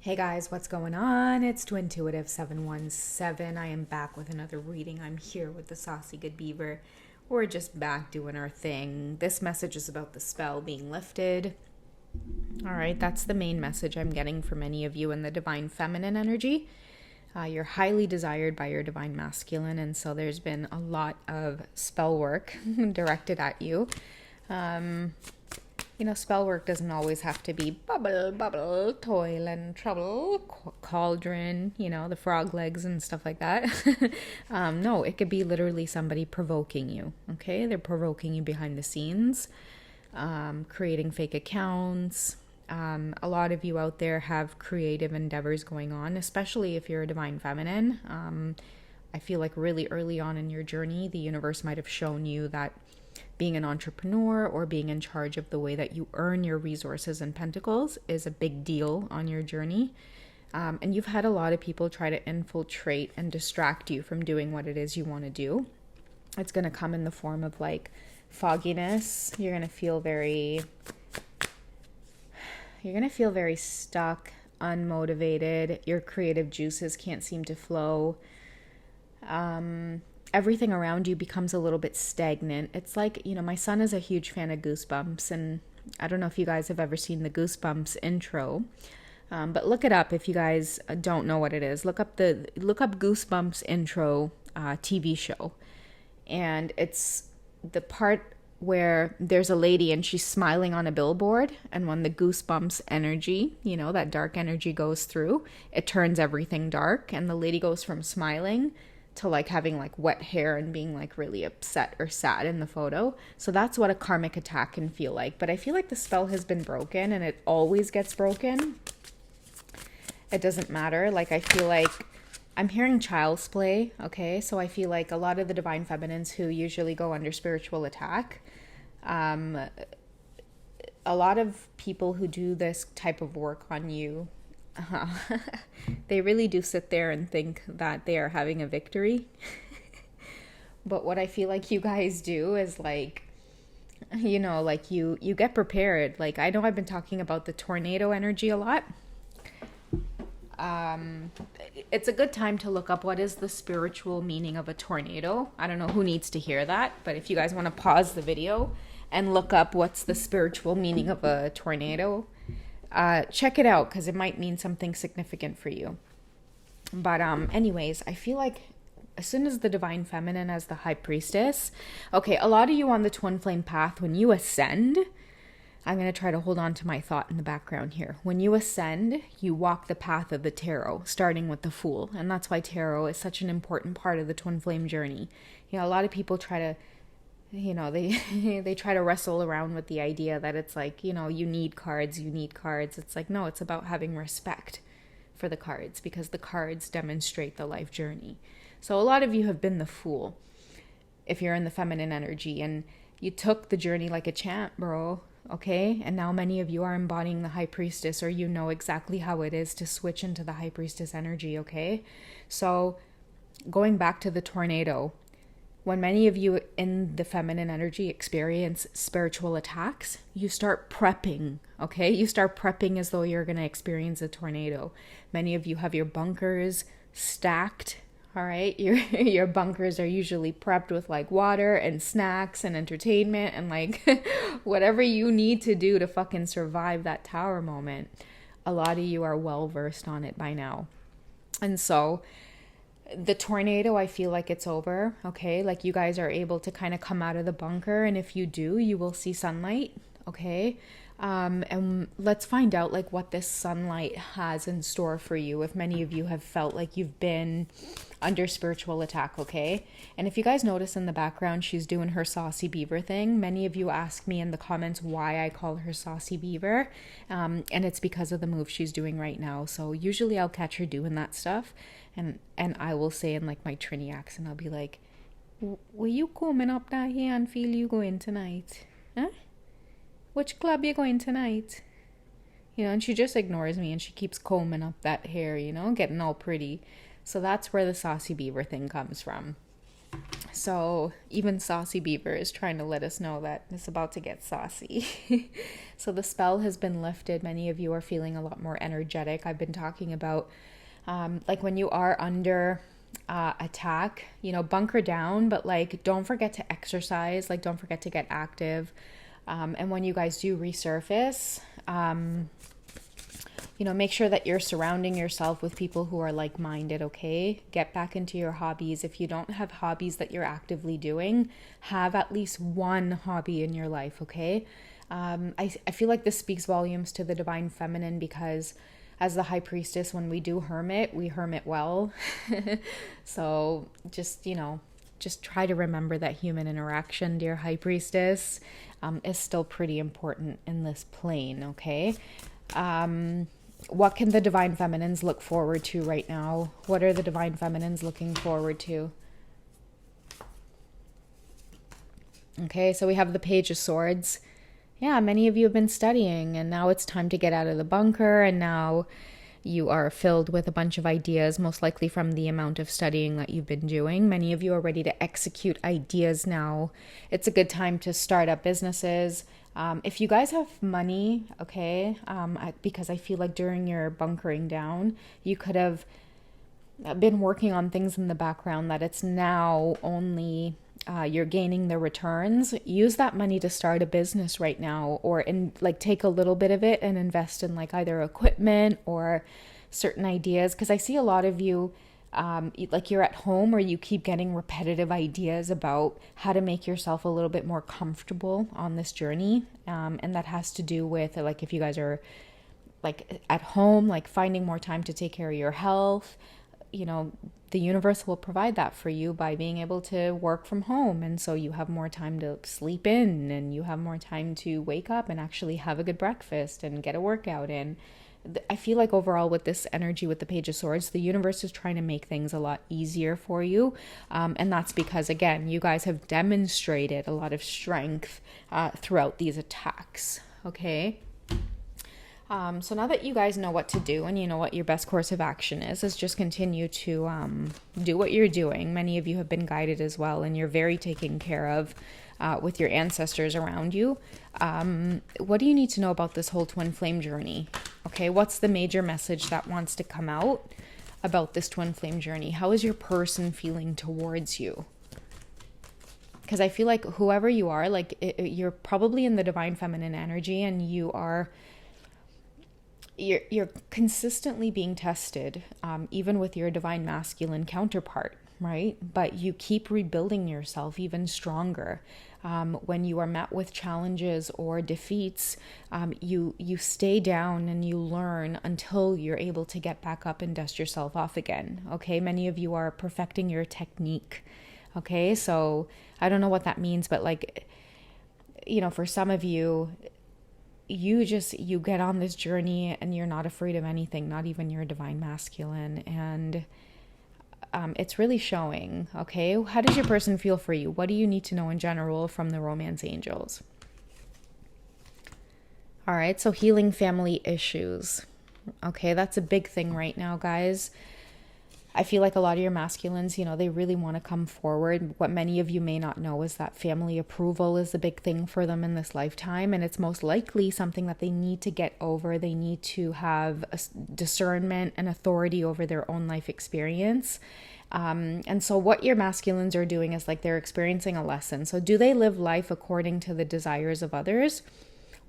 Hey guys, what's going on? It's Twintuitive 717. I am back with another reading. I'm here with the Saucy Good Beaver. We're just back doing our thing. This message is about the spell being lifted. All right, that's the main message I'm getting for many of you in the divine feminine energy. You're highly desired by your divine masculine, and so there's been a lot of spell work directed at you. Spell work doesn't always have to be bubble, toil and trouble, cauldron, the frog legs and stuff like that. No, it could be literally somebody provoking you, okay? They're provoking you behind the scenes, creating fake accounts. A lot of you out there have creative endeavors going on, especially if you're a divine feminine. I feel like really early on in your journey, the universe might have shown you that being an entrepreneur or being in charge of the way that you earn your resources and pentacles is a big deal on your journey. And you've had a lot of people try to infiltrate and distract you from doing what it is you want to do. It's going to come in the form of like fogginess. You're going to feel very stuck, unmotivated. Your creative juices can't seem to flow. Everything around you becomes a little bit stagnant. It's like, my son is a huge fan of Goosebumps, and I don't know if you guys have ever seen the Goosebumps intro, but look it up if you guys don't know what it is. Look up Goosebumps intro TV show, and it's the part where there's a lady and she's smiling on a billboard, and when the Goosebumps energy, that dark energy goes through, it turns everything dark, and the lady goes from smiling to like having like wet hair and being like really upset or sad in the photo. So that's what a karmic attack can feel like. But I feel like the spell has been broken, and it always gets broken. It doesn't matter. Like, I feel like I'm hearing child's play. Okay. So I feel like a lot of the divine feminines who usually go under spiritual attack, a lot of people who do this type of work on you, they really do sit there and think that they are having a victory. But what I feel like you guys do is like, you get prepared. Like, I know I've been talking about the tornado energy a lot. It's a good time to look up what is the spiritual meaning of a tornado. I don't know who needs to hear that, but if you guys want to pause the video and look up what's the spiritual meaning of a tornado, check it out, because it might mean something significant for you. But anyways, I feel like as soon as the divine feminine as the high priestess, okay, a lot of you on the twin flame path, when you ascend, I'm going to try to hold on to my thought in the background here. When you ascend, you walk the path of the tarot, starting with the Fool. And that's why tarot is such an important part of the twin flame journey. A lot of people try to they try to wrestle around with the idea that it's like, you need cards. It's like, no, it's about having respect for the cards, because the cards demonstrate the life journey. So a lot of you have been the Fool if you're in the feminine energy, and you took the journey like a champ, bro. Okay. And now many of you are embodying the high priestess, or you know exactly how it is to switch into the high priestess energy. Okay. So going back to the tornado, when many of you in the feminine energy experience spiritual attacks, you start prepping, okay? You start prepping as though you're going to experience a tornado. Many of you have your bunkers stacked, all right? Your bunkers are usually prepped with like water and snacks and entertainment and like whatever you need to do to fucking survive that tower moment. A lot of you are well versed on it by now. And so the tornado, I feel like it's over, okay? Like, you guys are able to kind of come out of the bunker, and if you do, you will see sunlight, okay? And let's find out like what this sunlight has in store for you, if many of you have felt like you've been under spiritual attack, okay? And if you guys notice in the background, she's doing her saucy beaver thing. Many of you ask me in the comments why I call her saucy beaver, and it's because of the move she's doing right now. So usually I'll catch her doing that stuff, and I will say in like my Trini accent, I'll be like, "Will you coming up that here and feel you going tonight? Huh? Which club you going tonight?" And she just ignores me, and she keeps combing up that hair, getting all pretty. So that's where the saucy beaver thing comes from. So even Saucy Beaver is trying to let us know that it's about to get saucy. So the spell has been lifted. Many of you are feeling a lot more energetic. I've been talking about like when you are under attack, you know, bunker down, but like don't forget to exercise, like don't forget to get active. And when you guys do resurface, you know, make sure that you're surrounding yourself with people who are like-minded, okay? Get back into your hobbies. If you don't have hobbies that you're actively doing, have at least one hobby in your life, okay? I feel like this speaks volumes to the divine feminine, because as the high priestess, when we do hermit, we hermit well. So just, you know, just try to remember that human interaction, dear high priestess, is still pretty important in this plane, okay? What can the divine feminines look forward to right now? What are the divine feminines looking forward to? Okay, so we have the Page of Swords. Yeah, many of you have been studying, and now it's time to get out of the bunker, and now you are filled with a bunch of ideas, most likely from the amount of studying that you've been doing. Many of you are ready to execute ideas now. It's a good time to start up businesses. If you guys have money, okay, because I feel like during your bunkering down, you could have been working on things in the background that it's now only you're gaining the returns. Use that money to start a business right now, or take a little bit of it and invest in like either equipment or certain ideas, because I see a lot of you like you're at home, or you keep getting repetitive ideas about how to make yourself a little bit more comfortable on this journey, and that has to do with like if you guys are like at home, like finding more time to take care of your health. You know, the universe will provide that for you by being able to work from home, and so you have more time to sleep in, and you have more time to wake up and actually have a good breakfast and get a workout in. I feel like overall with this energy with the Page of Swords, the universe is trying to make things a lot easier for you. And that's because, again, you guys have demonstrated a lot of strength throughout these attacks. Okay. So now that you guys know what to do and you know what your best course of action is just continue to do what you're doing. Many of you have been guided as well, and you're very taken care of with your ancestors around you. What do you need to know about this whole twin flame journey? Okay, what's the major message that wants to come out about this twin flame journey? How is your person feeling towards you? Because I feel like whoever you are, like you're probably in the divine feminine energy, and you're consistently being tested, even with your divine masculine counterpart, right? But you keep rebuilding yourself even stronger. When you are met with challenges or defeats, you stay down and you learn until you're able to get back up and dust yourself off again. Okay, many of you are perfecting your technique. Okay, so I don't know what that means, but like, you know, for some of you, you get on this journey and you're not afraid of anything, not even your divine masculine, and it's really showing. Okay, how does your person feel for you? What do you need to know in general from the romance angels? All right, so healing family issues. Okay, that's a big thing right now, guys. I feel like a lot of your masculines, you know, they really want to come forward. What many of you may not know is that family approval is a big thing for them in this lifetime, and it's most likely something that they need to get over. They need to have a discernment and authority over their own life experience. And so what your masculines are doing is like they're experiencing a lesson. So do they live life according to the desires of others,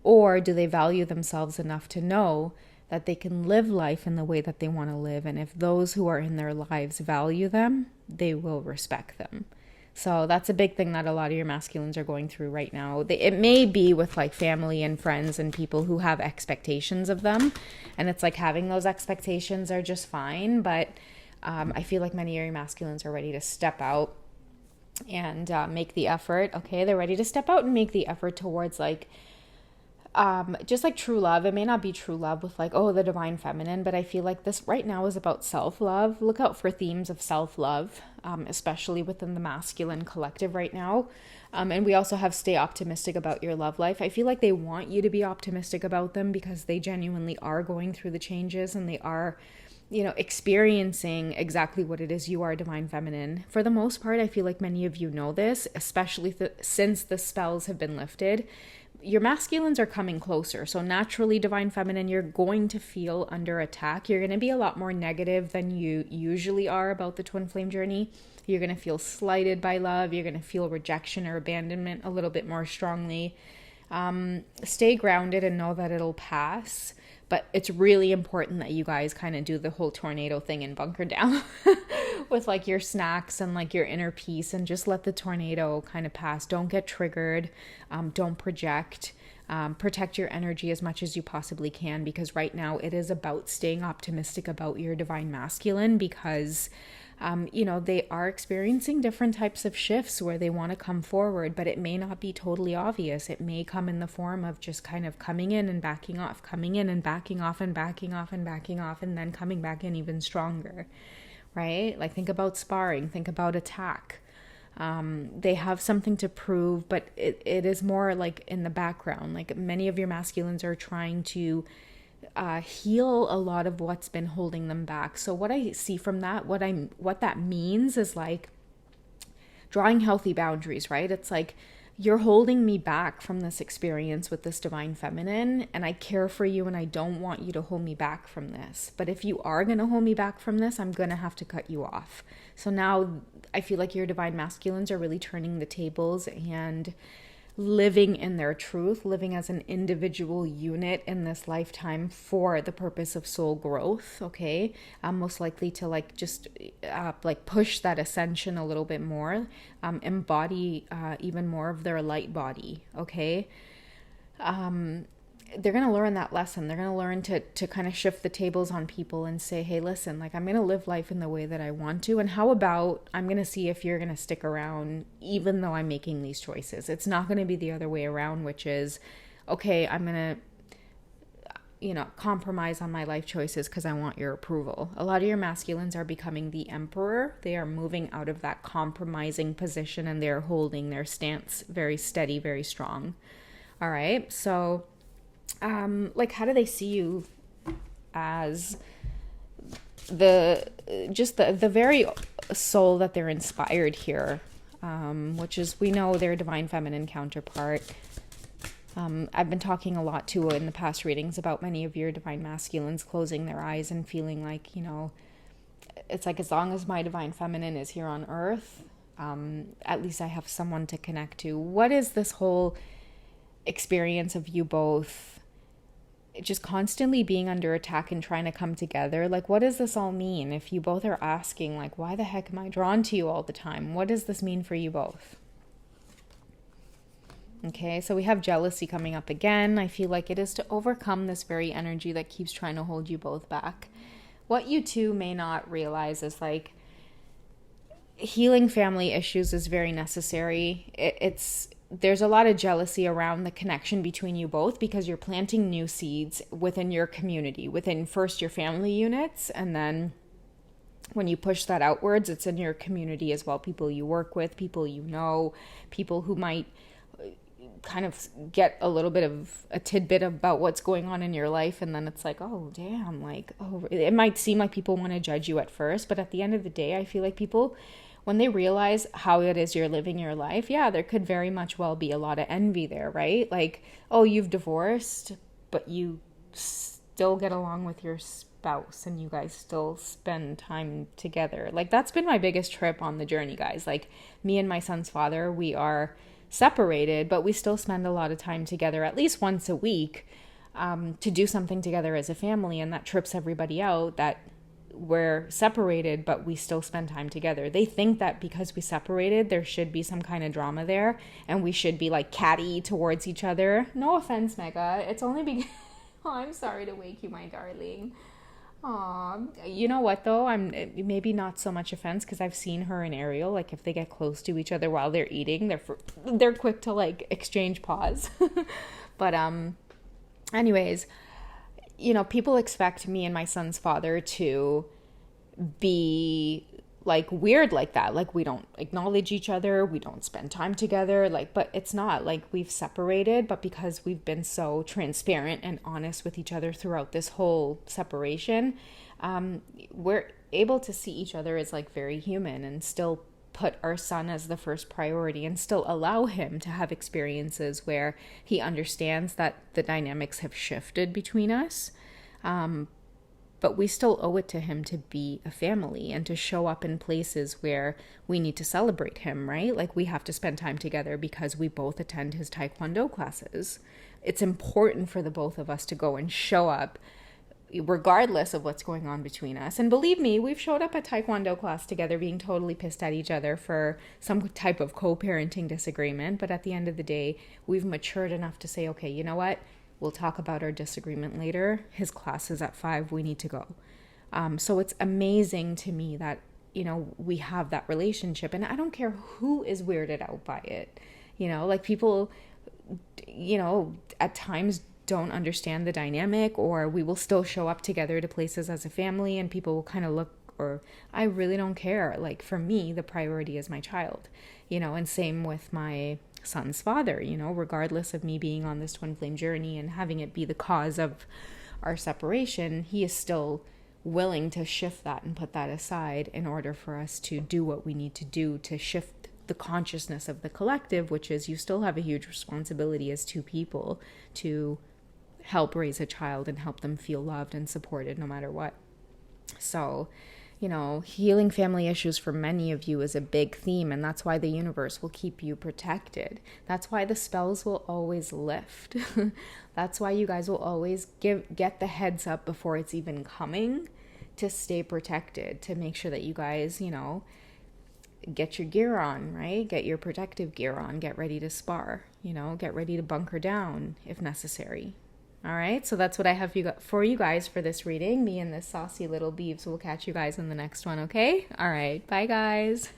or do they value themselves enough to know that they can live life in the way that they want to live? And if those who are in their lives value them, they will respect them. So that's a big thing that a lot of your masculines are going through right now. It may be with like family and friends and people who have expectations of them. And it's like having those expectations are just fine. But I feel like many of your masculines are ready to step out and make the effort. Okay, they're ready to step out and make the effort towards like just like true love, it may not be true love with like, oh, the divine feminine, but I feel like this right now is about self-love. Look out for themes of self-love, especially within the masculine collective right now. And we also have stay optimistic about your love life. I feel like they want you to be optimistic about them because they genuinely are going through the changes and they are, experiencing exactly what it is you are, divine feminine. For the most part, I feel like many of you know this, especially since the spells have been lifted. Your masculines are coming closer. So naturally, divine feminine, you're going to feel under attack. You're going to be a lot more negative than you usually are about the twin flame journey. You're going to feel slighted by love. You're going to feel rejection or abandonment a little bit more strongly. Stay grounded and know that it'll pass. But it's really important that you guys kind of do the whole tornado thing and bunker down with like your snacks and like your inner peace and just let the tornado kind of pass. Don't get triggered. Don't project. Protect your energy as much as you possibly can, because right now it is about staying optimistic about your divine masculine, because they are experiencing different types of shifts where they want to come forward, but it may not be totally obvious. It may come in the form of just kind of coming in and backing off, coming in and backing off and backing off and backing off, and then coming back in even stronger, right? Like think about sparring, think about attack. They have something to prove, but it is more like in the background. Like many of your masculines are trying to heal a lot of what's been holding them back. So what I see from that, what that means is like drawing healthy boundaries, right? It's like, you're holding me back from this experience with this divine feminine, and I care for you and I don't want you to hold me back from this. But if you are going to hold me back from this, I'm going to have to cut you off. So now I feel like your divine masculines are really turning the tables and living in their truth, living as an individual unit in this lifetime for the purpose of soul growth, okay? Most likely to like just push that ascension a little bit more, embody even more of their light body, okay? They're going to learn that lesson. They're going to learn to kind of shift the tables on people and say, hey, listen, like I'm going to live life in the way that I want to. And how about I'm going to see if you're going to stick around even though I'm making these choices. It's not going to be the other way around, which is, okay, I'm going to, compromise on my life choices because I want your approval. A lot of your masculines are becoming the emperor. They are moving out of that compromising position and they're holding their stance very steady, very strong. All right. So how do they see you as the very soul that they're inspired here, which is, we know their divine feminine counterpart. I've been talking a lot too in the past readings about many of your divine masculines closing their eyes and feeling like, it's like, as long as my divine feminine is here on earth, at least I have someone to connect to. What is this whole experience of you both just constantly being under attack and trying to come together? Like, what does this all mean? If you both are asking, like, why the heck am I drawn to you all the time? What does this mean for you both? Okay, so we have jealousy coming up again. I feel like it is to overcome this very energy that keeps trying to hold you both back. What you two may not realize is like, healing family issues is very necessary. There's a lot of jealousy around the connection between you both because you're planting new seeds within your community, within first your family units, and then when you push that outwards, it's in your community as well. People you work with, people you know, people who might kind of get a little bit of a tidbit about what's going on in your life, and then it's like, oh damn, like, oh, it might seem like people want to judge you at first, but at the end of the day, I feel like people, when they realize how it is you're living your life, yeah, there could very much well be a lot of envy there, right? Like, oh, you've divorced, but you still get along with your spouse and you guys still spend time together. Like, that's been my biggest trip on the journey, guys. Like, me and my son's father, we are separated, but we still spend a lot of time together, at least once a week, to do something together as a family, and that trips everybody out that we're separated, but we still spend time together. They think that because we separated, there should be some kind of drama there, and we should be like catty towards each other. No offense, Mega. It's only because... Oh, I'm sorry to wake you, my darling. Aw, you know what though? I'm maybe not so much offense because I've seen her and Ariel, like if they get close to each other while they're eating, they're quick to like exchange paws. But Anyways, people expect me and my son's father to be like weird like that. Like, we don't acknowledge each other, we don't spend time together, like, but it's not like we've separated, but because we've been so transparent and honest with each other throughout this whole separation, we're able to see each other as like very human and still put our son as the first priority and still allow him to have experiences where he understands that the dynamics have shifted between us. But we still owe it to him to be a family and to show up in places where we need to celebrate him, right? Like, we have to spend time together because we both attend his taekwondo classes. It's important for the both of us to go and show up regardless of what's going on between us. And believe me, we've showed up at taekwondo class together being totally pissed at each other for some type of co-parenting disagreement. But at the end of the day, we've matured enough to say, okay, you know what? We'll talk about our disagreement later. His class is at 5. We need to go. So it's amazing to me that, we have that relationship. And I don't care who is weirded out by it. Like, people, at times don't understand the dynamic, or we will still show up together to places as a family and people will kind of look, or I really don't care. Like, for me, the priority is my child, and same with my son's father, regardless of me being on this twin flame journey and having it be the cause of our separation, he is still willing to shift that and put that aside in order for us to do what we need to do to shift the consciousness of the collective, which is you still have a huge responsibility as two people to help raise a child and help them feel loved and supported no matter what. So, healing family issues for many of you is a big theme, and that's why the universe will keep you protected. That's why the spells will always lift. That's why you guys will always get the heads up before it's even coming to stay protected, to make sure that you guys, get your gear on, right? Get your protective gear on, get ready to spar, get ready to bunker down if necessary. All right, so that's what I have for you guys for this reading. Me and this saucy little beeves will catch you guys in the next one, okay? All right, bye guys.